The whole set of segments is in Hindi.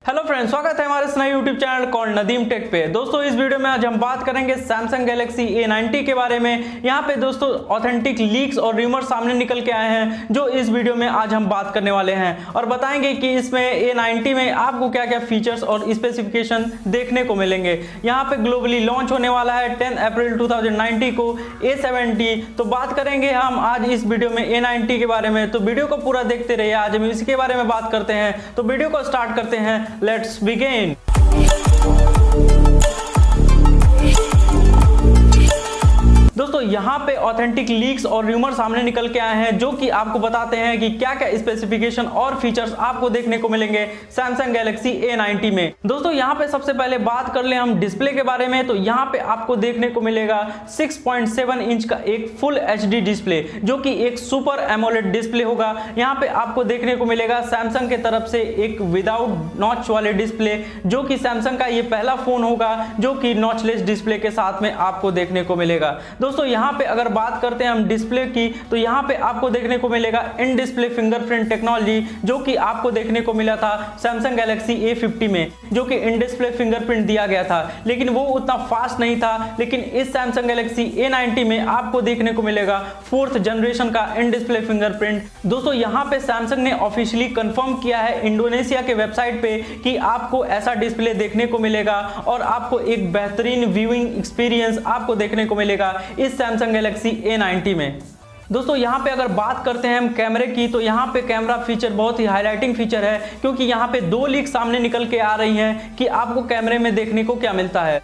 हेलो फ्रेंड्स, स्वागत है हमारे इस नए YouTube channel call Nadeem tech पे। दोस्तों इस वीडियो में आज हम बात करेंगे सैमसंग गैलेक्सी A90 के बारे में। यहाँ पे दोस्तों ऑथेंटिक लीक्स और रूमर सामने निकल के आए हैं जो इस वीडियो में आज हम बात करने वाले हैं और बताएंगे कि इसमें A90 में आपको क्या क्या फीचर्स और स्पेसिफिकेशन देखने को मिलेंगे। यहाँ पे ग्लोबली लॉन्च होने वाला है 10 अप्रैल 2019 को A70। तो बात करेंगे हम आज इस वीडियो में A90 के बारे में, तो वीडियो को पूरा देखते रहिए। आज हम इसी के बारे में बात करते हैं, तो वीडियो को स्टार्ट करते हैं। Let's begin. दोस्तों यहाँ पे ऑथेंटिक लीक्स और रूमर सामने निकल के आए हैं जो कि आपको बताते हैं कि क्या क्या स्पेसिफिकेशन और फीचर्स आपको देखने को मिलेंगे सैमसंग गैलेक्सी A90 में। दोस्तों यहाँ पे सबसे पहले बात कर ले हम डिस्प्ले के बारे में, तो यहाँ पे आपको देखने को मिलेगा 6.7 इंच का एक फुल HD डिस्प्ले जो कि एक सुपर एमोलेड डिस्प्ले होगा। यहाँ पे आपको देखने को मिलेगा सैमसंग के तरफ से एक विदाउट नॉच वाले डिस्प्ले, जो कि सैमसंग का ये पहला फोन होगा जो कि नॉचलेस डिस्प्ले के साथ में आपको देखने को मिलेगा। दोस्तों यहाँ पे अगर बात करते हैं हम डिस्प्ले की, तो यहाँ पे आपको देखने को मिलेगा इन डिस्प्ले फिंगरप्रिंट टेक्नोलॉजी जो कि आपको देखने को मिला था सैमसंग गैलेक्सी A50 में, जो कि इन डिस्प्ले फिंगरप्रिंट दिया गया था, लेकिन वो उतना फास्ट नहीं था। लेकिन इस सैमसंग गैलेक्सी A90 में आपको देखने को मिलेगा 4th जनरेशन का इन डिस्प्ले फिंगरप्रिंट। दोस्तों यहाँ पे सैमसंग ने ऑफिशियली कंफर्म किया है इंडोनेशिया के वेबसाइट पे कि आपको ऐसा डिस्प्ले देखने को मिलेगा और आपको एक बेहतरीन व्यूइंग एक्सपीरियंस आपको देखने को मिलेगा इस सैमसंग गैलेक्सी A90 में। दोस्तों यहाँ पे अगर बात करते हैं हम कैमरे की, तो यहाँ पे कैमरा फीचर बहुत ही हाईलाइटिंग फीचर है, क्योंकि यहाँ पे 2 लीक सामने निकल के आ रही हैं कि आपको कैमरे में देखने को क्या मिलता है।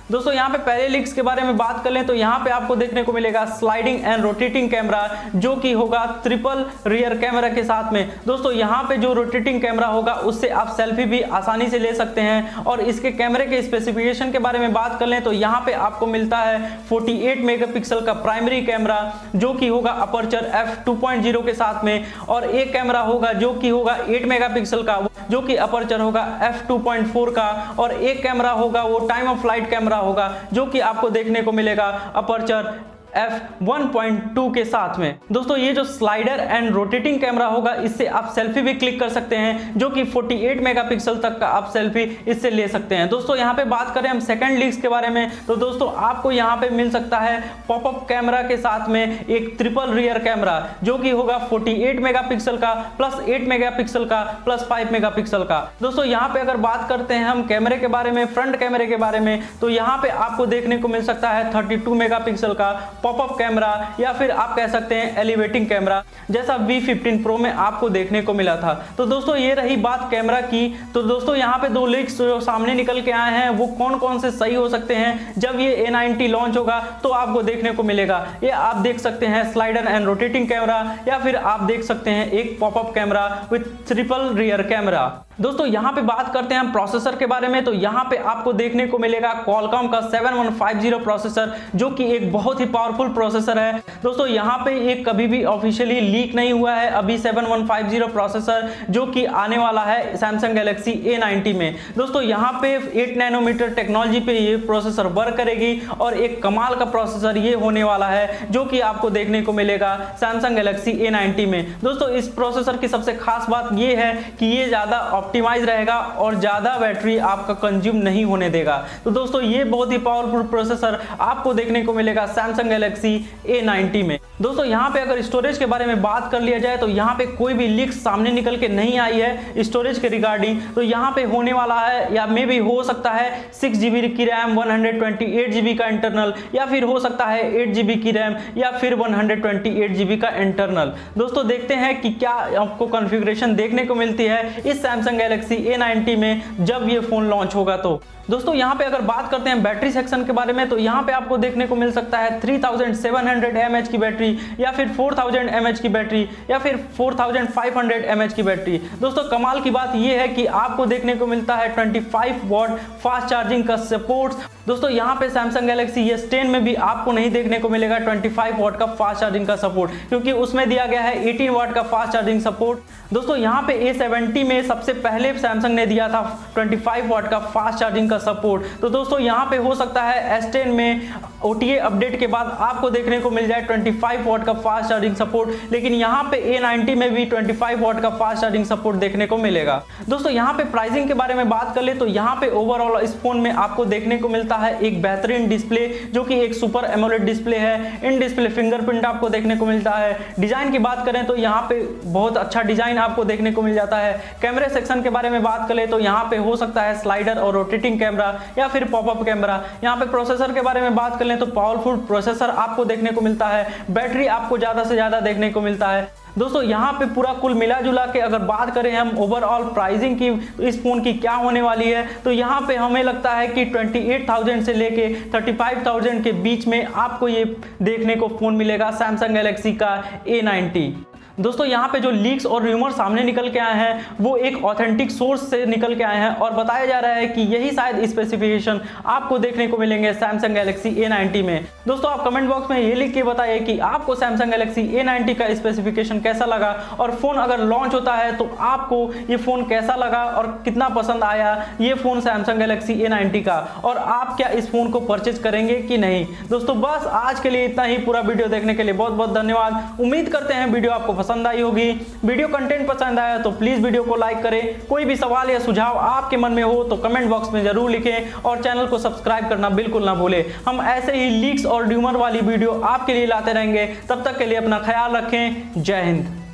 दोस्तों यहाँ पे पहले लीक्स के बारे में बात कर लें तो यहाँ पे आपको देखने को मिलेगा स्लाइडिंग एंड रोटेटिंग कैमरा जो कि होगा ट्रिपल रियर कैमरा के साथ में। दोस्तों यहाँ पे जो रोटेटिंग कैमरा होगा उससे आप सेल्फी भी आसानी से ले सकते हैं। और इसके कैमरे के स्पेसिफिकेशन के बारे में बात कर लें तो यहाँ पे आपको मिलता है 48 मेगापिक्सल का प्राइमरी कैमरा जो कि होगा अपर्चर f2.0 के साथ में, और एक कैमरा होगा जो कि होगा 8 मेगापिक्सल का जो कि अपर्चर होगा f2.4 का, और एक कैमरा होगा वो टाइम ऑफ फ्लाइट कैमरा होगा जो कि आपको देखने को मिलेगा अपर्चर f1.2 के साथ में। दोस्तों ये जो स्लाइडर एंड रोटेटिंग कैमरा होगा इससे आप सेल्फी भी क्लिक कर सकते हैं जो कि 48 मेगापिक्सल तक का आप सेल्फी इससे ले सकते हैं। दोस्तों यहाँ पे बात करें हम सेकंड लीक्स के बारे में, तो दोस्तों आपको यहाँ पे मिल सकता है पॉपअप कैमरा के साथ में एक ट्रिपल रियर कैमरा जो कि होगा 48 मेगापिक्सल का प्लस 8 मेगापिक्सल का प्लस 5 मेगापिक्सल का। दोस्तों यहाँ पे अगर बात करते हैं हम कैमरे के बारे में, फ्रंट कैमरे के बारे में, तो यहाँ पे आपको देखने को मिल सकता है 32 मेगापिक्सल का पॉपअप कैमरा, या फिर आप कह सकते हैं एलिवेटिंग कैमरा, जैसा V15 Pro में आपको देखने को मिला था। तो दोस्तों ये रही बात कैमरा की। तो दोस्तों यहाँ पे 2 लीक्स जो सामने निकल के आए हैं वो कौन कौन से सही हो सकते हैं जब ये A90 लॉन्च होगा तो आपको देखने को मिलेगा। ये आप देख सकते हैं स्लाइडर एंड रोटेटिंग कैमरा, या फिर आप देख सकते हैं एक popup camera with triple rear camera. दोस्तों यहाँ पे बात करते हैं हम प्रोसेसर के बारे में, तो यहाँ पे आपको देखने को मिलेगा क्वालकॉम का 7150 प्रोसेसर जो कि एक बहुत ही पावरफुल प्रोसेसर है। दोस्तों यहाँ पे ये कभी भी ऑफिशियली लीक नहीं हुआ है अभी 7150 प्रोसेसर जो कि आने वाला है सैमसंग गैलेक्सी A90 में। दोस्तों यहाँ पे 8 नैनोमीटर टेक्नोलॉजी पे ये प्रोसेसर वर्क करेगी और एक कमाल का प्रोसेसर ये होने वाला है जो कि आपको देखने को मिलेगा सैमसंग गैलेक्सी A90 में। दोस्तों इस प्रोसेसर की सबसे खास बात ये है कि ये ज़्यादा ऑप्टिमाइज रहेगा और ज़्यादा बैटरी आपका कंज्यूम नहीं होने देगा। तो दोस्तों ये बहुत ही पावरफुल प्रोसेसर आपको देखने को मिलेगा सैमसंग गैलेक्सी A90 में। दोस्तों यहाँ पे अगर स्टोरेज के बारे में बात कर लिया जाए तो यहाँ पे कोई भी लीक सामने निकल के नहीं आई है स्टोरेज के रिगार्डिंग। तो यहाँ पे होने वाला है या मे भी हो सकता है 6 GB की रैम, 128 GB का इंटरनल, या फिर हो सकता है 8 GB की रैम या फिर 128 GB का इंटरनल। दोस्तों देखते हैं कि क्या आपको कॉन्फ़िगरेशन देखने को मिलती है इस सैमसंग गैलेक्सी A90 में जब ये फोन लॉन्च होगा। तो दोस्तों यहाँ पे अगर बात करते हैं बैटरी सेक्शन के बारे में, तो यहाँ पे आपको देखने को मिल सकता है 3700 mAh की बैटरी, या फिर 4000 mAh की बैटरी, या फिर 4500 mAh की बैटरी। दोस्तों कमाल की बात ये है कि आपको देखने को मिलता है 25 वॉट फास्ट चार्जिंग का सपोर्ट। दोस्तों यहाँ पे Samsung Galaxy S10 में भी आपको नहीं देखने को मिलेगा 25 वाट का फास्ट चार्जिंग का सपोर्ट, क्योंकि उसमें दिया गया है 18 वाट का फास्ट चार्जिंग सपोर्ट। दोस्तों यहाँ पे A70 में सबसे पहले सैमसंग ने दिया था 25 वाट का फास्ट चार्जिंग का सपोर्ट। तो दोस्तों यहाँ पे हो सकता है S10 में OTA अपडेट के बाद आपको देखने को मिल जाए 25 वाट का फास्ट चार्जिंग सपोर्ट, लेकिन यहाँ पे A90 में भी 25 वाट का फास्ट चार्जिंग सपोर्ट देखने को मिलेगा। दोस्तों यहाँ पे प्राइसिंग के बारे में बात कर ले तो यहाँ पे ओवरऑल इस फोन में आपको देखने को मिलता है एक बेहतरीन डिस्प्ले, जो कि एक सुपर एमोलेड डिस्प्ले है। इन डिस्प्ले फिंगरप्रिंट आपको देखने को मिलता है। डिजाइन की बात करें तो यहाँ पे बहुत अच्छा डिजाइन आपको देखने को मिल जाता है। कैमरे सेक्शन के बारे में बात करें तो यहाँ पे हो सकता है स्लाइडर और रोटेटिंग कैमरा या फिर पॉपअप कैमरा। यहाँ पे प्रोसेसर के बारे में बात कर लें तो पावरफुल प्रोसेसर आपको देखने को मिलता है। बैटरी आपको ज्यादा से ज्यादा देखने को मिलता है। दोस्तों यहाँ पे पूरा कुल मिला जुला के अगर बात करें हम ओवरऑल प्राइसिंग की तो इस फोन की क्या होने वाली है, तो यहाँ पे हमें लगता है कि 28,000 से लेके 35,000 के बीच में आपको ये देखने को फोन मिलेगा Samsung Galaxy का A90। दोस्तों यहाँ पे जो लीक्स और र्यूमर सामने निकल के आए हैं वो एक ऑथेंटिक सोर्स से निकल के आए हैं और बताया जा रहा है कि यही शायद स्पेसिफिकेशन आपको देखने को मिलेंगे Samsung Galaxy A90 में। दोस्तों आप कमेंट बॉक्स में ये लिख के बताइए कि आपको Samsung Galaxy A90 का स्पेसिफिकेशन कैसा लगा, और फोन अगर लॉन्च होता है तो आपको ये फोन कैसा लगा और कितना पसंद आया ये फोन Samsung Galaxy A90 का, और आप क्या इस फोन को परचेज करेंगे कि नहीं। दोस्तों बस आज के लिए इतना ही। पूरा वीडियो देखने के लिए बहुत बहुत धन्यवाद। उम्मीद करते हैं वीडियो आपको पसंद आई होगी। वीडियो कंटेंट पसंद आया तो प्लीज वीडियो को लाइक करें। कोई भी सवाल या सुझाव आपके मन में हो तो कमेंट बॉक्स में जरूर लिखें, और चैनल को सब्सक्राइब करना बिल्कुल ना भूलें। हम ऐसे ही लीक्स और र्यूमर वाली वीडियो आपके लिए लाते रहेंगे। तब तक के लिए अपना ख्याल रखें। जय हिंद।